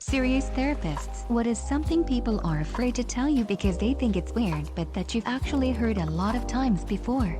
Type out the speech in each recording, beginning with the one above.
Serious therapists. What is something people are afraid to tell you because they think it's weird, but that you've actually heard a lot of times before?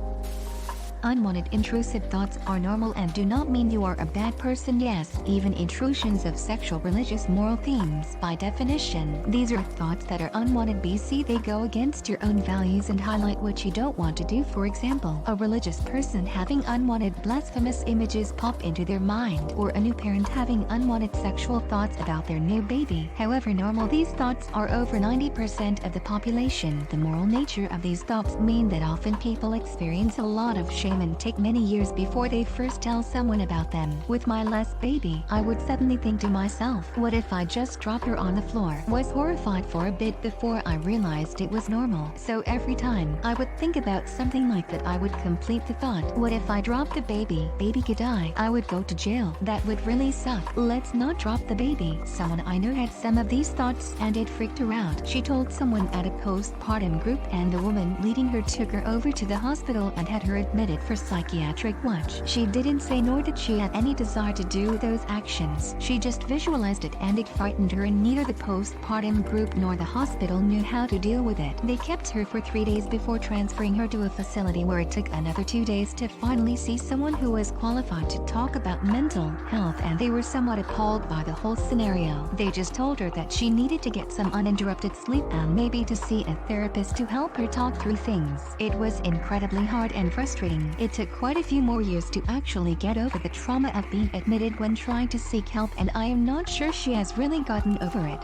Unwanted intrusive thoughts are normal and do not mean you are a bad person. Yes, even intrusions of sexual, religious, moral themes. By definition, these are thoughts that are unwanted. BC they go against your own values and highlight what you don't want to do. For example, a religious person having unwanted blasphemous images pop into their mind, or a new parent having unwanted sexual thoughts about their new baby. However normal these thoughts are over 90% of the population, the moral nature of these thoughts mean that often people experience a lot of shame and take many years before they first tell someone about them. With my last baby, I would suddenly think to myself, what if I just drop her on the floor? Was horrified for a bit before I realized it was normal. So every time I would think about something like that, I would complete the thought, what if I dropped the baby? Baby could die. I would go to jail. That would really suck. Let's not drop the baby. Someone I know had some of these thoughts and it freaked her out. She told someone at a postpartum group and the woman leading her took her over to the hospital and had her admitted for psychiatric watch. She didn't say nor did she have any desire to do those actions. She just visualized it and it frightened her, and neither the postpartum group nor the hospital knew how to deal with it. They kept her for 3 days before transferring her to a facility where it took another 2 days to finally see someone who was qualified to talk about mental health, and they were somewhat appalled by the whole scenario. They just told her that she needed to get some uninterrupted sleep and maybe to see a therapist to help her talk through things. It was incredibly hard and frustrating. It took quite a few more years to actually get over the trauma of being admitted when trying to seek help, and I am not sure she has really gotten over it.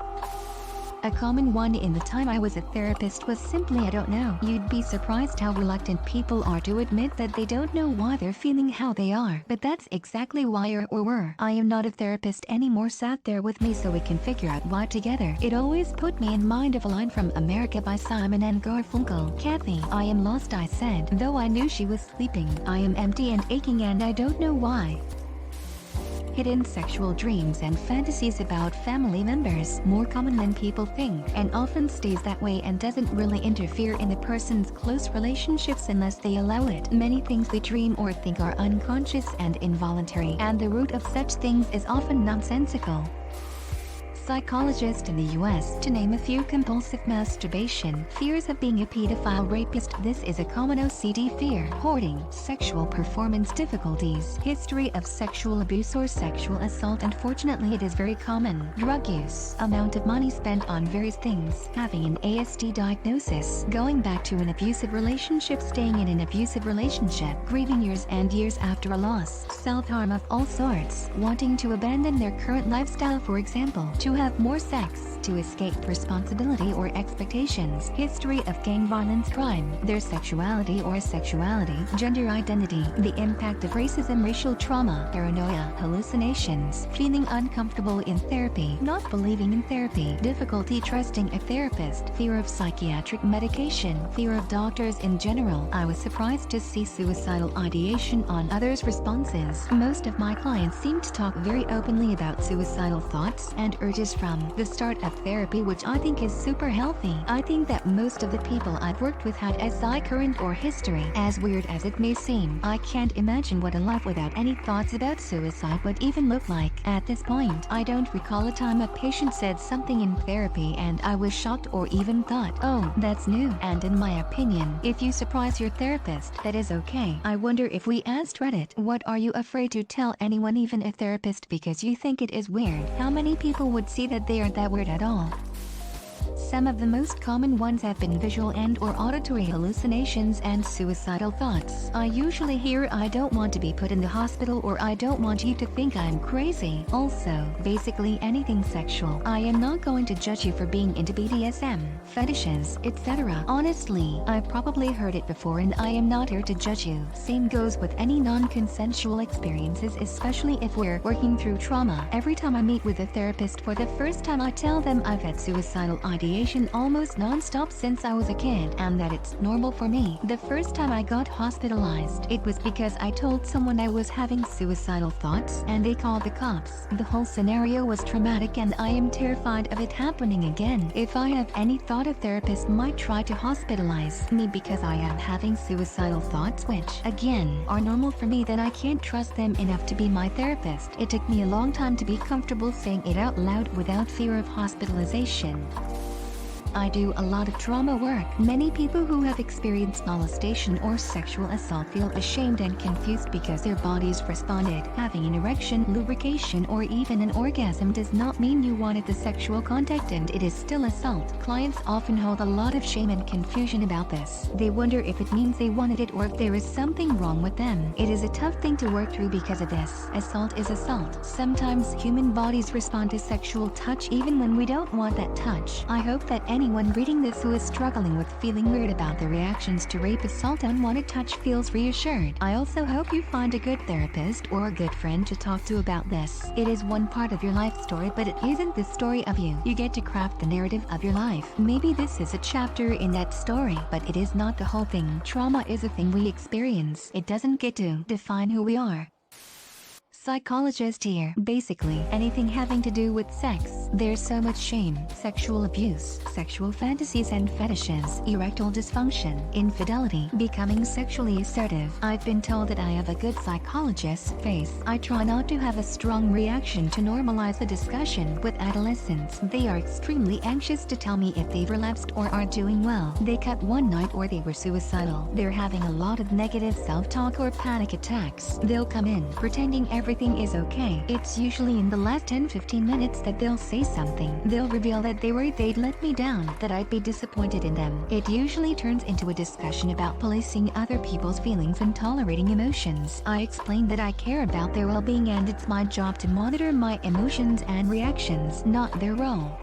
A common one in the time I was a therapist was simply I don't know. You'd be surprised how reluctant people are to admit that they don't know why they're feeling how they are. But that's exactly why I am not a therapist anymore sat there with me so we can figure out why together. It always put me in mind of a line from America by Simon and Garfunkel. Kathy, I am lost, I said, though I knew she was sleeping. I am empty and aching and I don't know why. Hidden sexual dreams and fantasies about family members, more common than people think, and often stays that way and doesn't really interfere in the person's close relationships unless they allow it. Many things we dream or think are unconscious and involuntary, and the root of such things is often nonsensical. Psychologist in the US, to name a few: compulsive masturbation, fears of being a pedophile rapist, this is a common OCD fear, hoarding, sexual performance difficulties, history of sexual abuse or sexual assault, unfortunately it is very common, drug use, amount of money spent on various things, having an ASD diagnosis, going back to an abusive relationship, staying in an abusive relationship, grieving years and years after a loss, self-harm of all sorts, wanting to abandon their current lifestyle, for example, to have more sex, to escape responsibility or expectations, history of gang violence, crime, their sexuality or asexuality, gender identity, the impact of racism, racial trauma, paranoia, hallucinations, feeling uncomfortable in therapy, not believing in therapy, difficulty trusting a therapist, fear of psychiatric medication, fear of doctors in general. I was surprised to see suicidal ideation on others' responses. Most of my clients seem to talk very openly about suicidal thoughts and urges from the start of therapy, which I think is super healthy. I think that most of the people I've worked with had SI current or history. As weird as it may seem, I can't imagine what a life without any thoughts about suicide would even look like. At this point, I don't recall a time a patient said something in therapy and I was shocked or even thought, oh, that's new. And in my opinion, if you surprise your therapist, that is okay. I wonder if we asked Reddit, what are you afraid to tell anyone, even a therapist, because you think it is weird? How many people would see that they aren't that weird at all? Some of the most common ones have been visual and or auditory hallucinations and suicidal thoughts. I usually hear I don't want to be put in the hospital or I don't want you to think I'm crazy. Also, basically anything sexual. I am not going to judge you for being into BDSM, fetishes, etc. Honestly, I've probably heard it before and I am not here to judge you. Same goes with any non-consensual experiences, especially if we're working through trauma. Every time I meet with a therapist for the first time, I tell them I've had suicidal ideation ideation almost non-stop since I was a kid, and that it's normal for me. The first time I got hospitalized, it was because I told someone I was having suicidal thoughts, and they called the cops. The whole scenario was traumatic and I am terrified of it happening again. If I have any thought, a therapist might try to hospitalize me because I am having suicidal thoughts, which, again, are normal for me, then I can't trust them enough to be my therapist. It took me a long time to be comfortable saying it out loud without fear of hospitalization. I do a lot of trauma work. Many people who have experienced molestation or sexual assault feel ashamed and confused because their bodies responded. Having an erection, lubrication, or even an orgasm does not mean you wanted the sexual contact, and it is still assault. Clients often hold a lot of shame and confusion about this. They wonder if it means they wanted it or if there is something wrong with them. It is a tough thing to work through because of this. Assault is assault. Sometimes human bodies respond to sexual touch even when we don't want that touch. I hope that anyone reading this who is struggling with feeling weird about their reactions to rape, assault, unwanted touch feels reassured. I also hope you find a good therapist or a good friend to talk to about this. It is one part of your life story, but it isn't the story of you. You get to craft the narrative of your life. Maybe this is a chapter in that story, but it is not the whole thing. Trauma is a thing we experience. It doesn't get to define who we are. Psychologist here. Basically, anything having to do with sex. There's so much shame, sexual abuse, sexual fantasies and fetishes, erectile dysfunction, infidelity, becoming sexually assertive. I've been told that I have a good psychologist's face. I try not to have a strong reaction to normalize the discussion. With adolescents, they are extremely anxious to tell me if they've relapsed or are doing well. They cut one night or they were suicidal. They're having a lot of negative self-talk or panic attacks. They'll come in pretending everything is okay. It's usually in the last 10-15 minutes that they'll say something. They'll reveal that they worried they'd let me down, that I'd be disappointed in them. It usually turns into a discussion about policing other people's feelings and tolerating emotions. I explain that I care about their well-being and it's my job to monitor my emotions and reactions, not their role.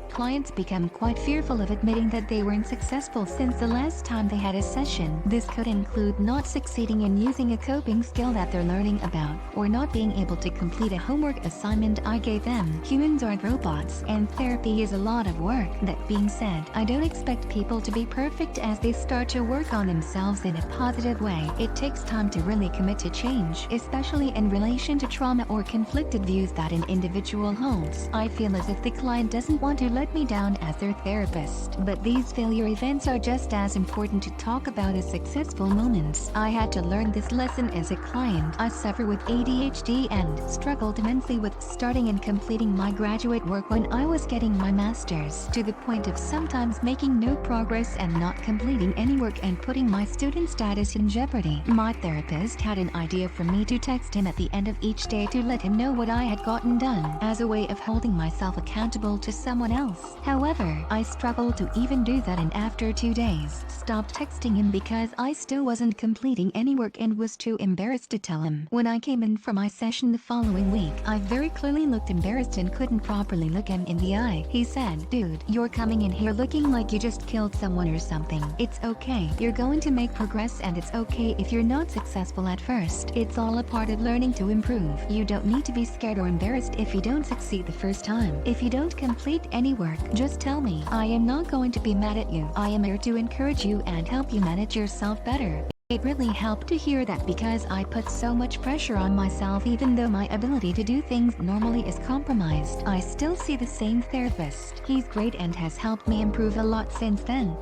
Clients become quite fearful of admitting that they weren't successful since the last time they had a session. This could include not succeeding in using a coping skill that they're learning about, or not being able to complete a homework assignment I gave them. Humans aren't robots, and therapy is a lot of work. That being said, I don't expect people to be perfect as they start to work on themselves in a positive way. It takes time to really commit to change, especially in relation to trauma or conflicted views that an individual holds. I feel as if the client doesn't want to let me down as their therapist, but these failure events are just as important to talk about as successful moments. I had to learn this lesson as a client. I suffer with ADHD and struggled immensely with starting and completing my graduate work when I was getting my master's, to the point of sometimes making no progress and not completing any work and putting my student status in jeopardy. My therapist had an idea for me to text him at the end of each day to let him know what I had gotten done, as a way of holding myself accountable to someone else. However, I struggled to even do that, and after 2 days, stopped texting him because I still wasn't completing any work and was too embarrassed to tell him. When I came in for my session the following week, I very clearly looked embarrassed and couldn't properly look him in the eye. He said, "Dude, you're coming in here looking like you just killed someone or something. It's okay. You're going to make progress, and it's okay if you're not successful at first. It's all a part of learning to improve. You don't need to be scared or embarrassed if you don't succeed the first time. If you don't complete any work, just tell me. I am not going to be mad at you. I am here to encourage you and help you manage yourself better." It really helped to hear that, because I put so much pressure on myself even though my ability to do things normally is compromised. I still see the same therapist. He's great and has helped me improve a lot since then.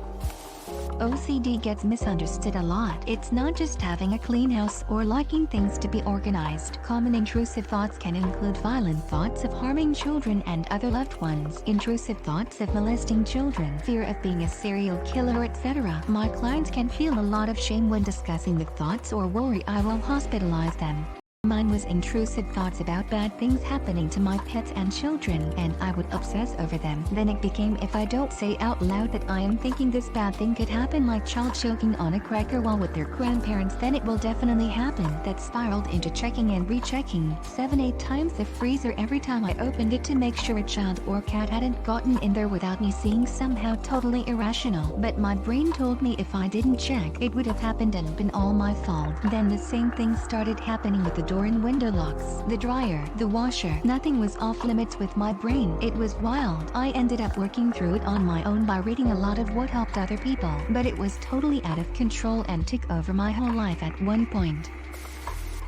OCD gets misunderstood a lot. It's not just having a clean house or liking things to be organized. Common intrusive thoughts can include violent thoughts of harming children and other loved ones, intrusive thoughts of molesting children, fear of being a serial killer, etc. My clients can feel a lot of shame when discussing the thoughts or worry I will hospitalize them. Mine was intrusive thoughts about bad things happening to my pets and children, and I would obsess over them. Then it became, if I don't say out loud that I am thinking this bad thing could happen, my child choking on a cracker while with their grandparents, then it will definitely happen. That spiraled into checking and rechecking 7-8 times the freezer every time I opened it to make sure a child or cat hadn't gotten in there without me seeing. Somehow totally irrational, but my brain told me if I didn't check, it would have happened and been all my fault. Then the same thing started happening with the door and window locks, the dryer, the washer. Nothing was off limits with my brain. It was wild. I ended up working through it on my own by reading a lot of what helped other people, but it was totally out of control and took over my whole life at one point.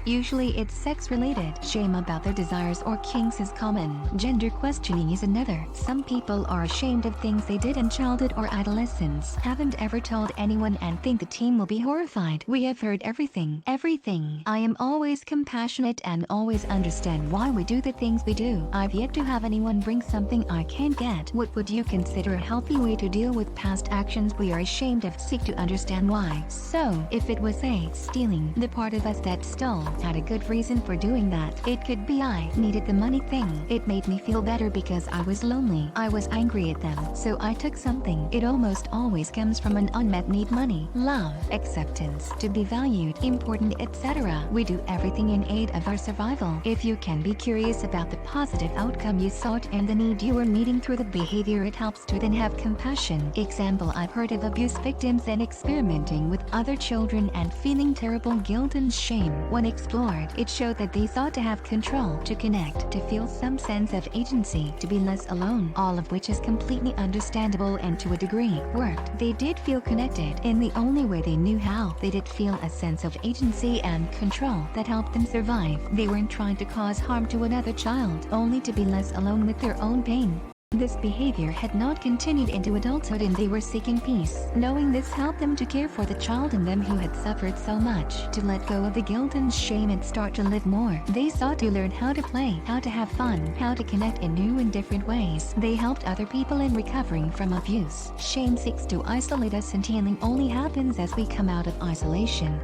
Usually it's sex-related. Shame about their desires or kinks is common. Gender questioning is another. Some people are ashamed of things they did in childhood or adolescence, haven't ever told anyone, and think the team will be horrified. We have heard everything. Everything. I am always compassionate and always understand why we do the things we do. I've yet to have anyone bring something I can't get. What would you consider a healthy way to deal with past actions we are ashamed of? Seek to understand why. So, if it was, say, stealing, the part of us that stole had a good reason for doing that. It could be I needed the money thing. It made me feel better because I was lonely. I was angry at them, so I took something. It almost always comes from an unmet need: money, love, acceptance, to be valued, important, etc. We do everything in aid of our survival. If you can be curious about the positive outcome you sought and the need you were meeting through the behavior, it helps to then have compassion. Example: I've heard of abuse victims and experimenting with other children and feeling terrible guilt and shame. When explored, it showed that they thought to have control, to connect, to feel some sense of agency, to be less alone, all of which is completely understandable and to a degree worked. They did feel connected in the only way they knew how. They did feel a sense of agency and control that helped them survive. They weren't trying to cause harm to another child, only to be less alone with their own pain. This behavior had not continued into adulthood and they were seeking peace. Knowing this helped them to care for the child in them who had suffered so much, to let go of the guilt and shame and start to live more. They sought to learn how to play, how to have fun, how to connect in new and different ways. They helped other people in recovering from abuse. Shame seeks to isolate us, and healing only happens as we come out of isolation.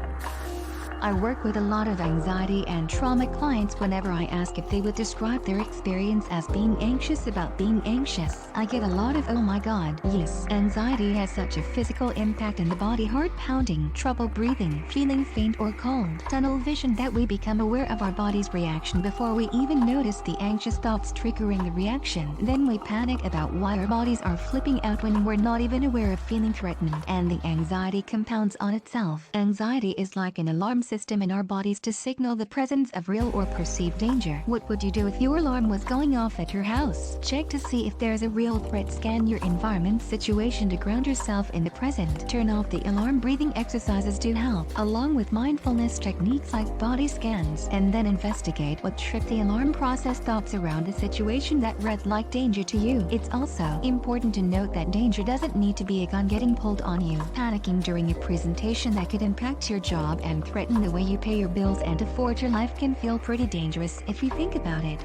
I work with a lot of anxiety and trauma clients. Whenever I ask if they would describe their experience as being anxious about being anxious, I get a lot of "oh my god, yes." Anxiety has such a physical impact in the body: heart pounding, trouble breathing, feeling faint or cold, tunnel vision, that we become aware of our body's reaction before we even notice the anxious thoughts triggering the reaction. Then we panic about why our bodies are flipping out when we're not even aware of feeling threatened, and the anxiety compounds on itself. Anxiety is like an alarm system in our bodies to signal the presence of real or perceived danger. What would you do if your alarm was going off at your house? Check to see if there's a real threat. Scan your environment situation to ground yourself in the present. Turn off the alarm. Breathing exercises do help, along with mindfulness techniques like body scans, and then investigate what tripped the alarm. Process thoughts around the situation that read like danger to you. It's also important to note that danger doesn't need to be a gun getting pulled on you. Panicking during a presentation that could impact your job and threaten the way you pay your bills and afford your life can feel pretty dangerous if you think about it.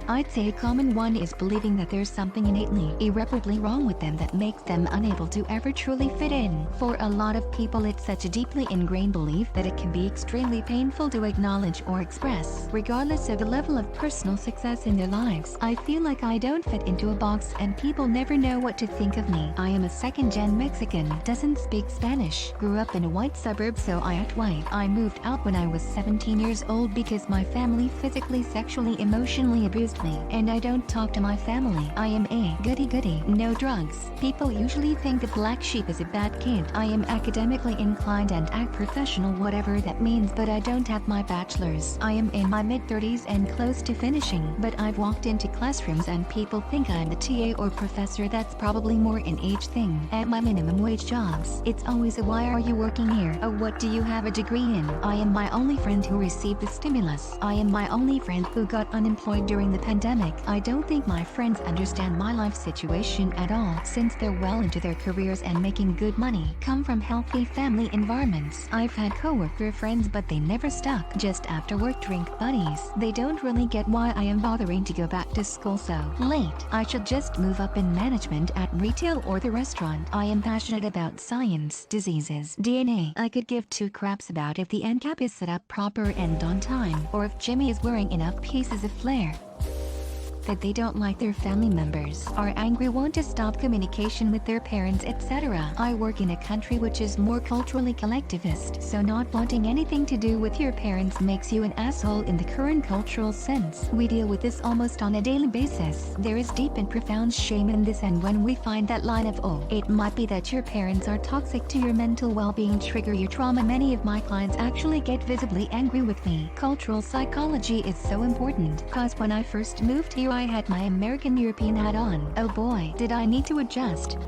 I'd say a common one is believing that there's something innately, irreparably wrong with them that makes them unable to ever truly fit in. For a lot of people, it's such a deeply ingrained belief that it can be extremely painful to acknowledge or express, regardless of the level of personal success in their lives. I feel like I don't fit into a box and people never know what to think of me. I am a second-gen Mexican, doesn't speak Spanish, grew up in a white suburb, so I act white. I moved out when I was 17 years old because my family physically, sexually, emotionally abused me, and I don't talk to my family. I am a goody-goody, no drugs. People usually think the black sheep is a bad kid. I am academically inclined and act professional, whatever that means, but I don't have my bachelor's. I am in my mid-30s and close to finishing, but I've walked into classrooms and people think I'm the TA or professor. That's probably more an age thing. At my minimum wage jobs, it's always a "why are you working here? Oh, what do you have a degree in?" I am my only friend who received the stimulus. I am my only friend who got unemployed during the pandemic. I don't think my friends understand my life situation at all, since they're well into their careers and making good money, come from healthy family environments. I've had coworker friends, but they never stuck. Just after work drink buddies. They don't really get why I am bothering to go back to school so late. I should just move up in management at retail or the restaurant. I am passionate about science, diseases, DNA. I could give two craps about if the end cap is set up proper and on time, or if Jimmy is wearing enough pieces of flair. that they don't like their family members, are angry, want to stop communication with their parents, etc. I work in a country which is more culturally collectivist, so not wanting anything to do with your parents makes you an asshole in the current cultural sense. We deal with this almost on a daily basis. There is deep and profound shame in this, and when we find that line of "oh, it might be that your parents are toxic to your mental well-being, trigger your trauma," many of my clients actually get visibly angry with me. Cultural psychology is so important, cause when I first moved here I had my American European hat on. Oh boy, did I need to adjust.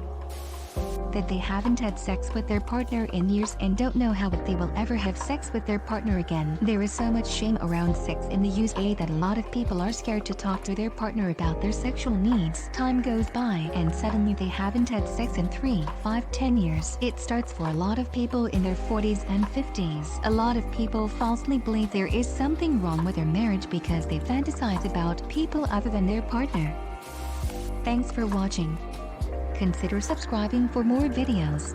That they haven't had sex with their partner in years and don't know how they will ever have sex with their partner again. There is so much shame around sex in the USA that a lot of people are scared to talk to their partner about their sexual needs. Time goes by and suddenly they haven't had sex in 3, 5, 10 years. It starts for a lot of people in their 40s and 50s. A lot of people falsely believe there is something wrong with their marriage because they fantasize about people other than their partner. Thanks for watching. Consider subscribing for more videos.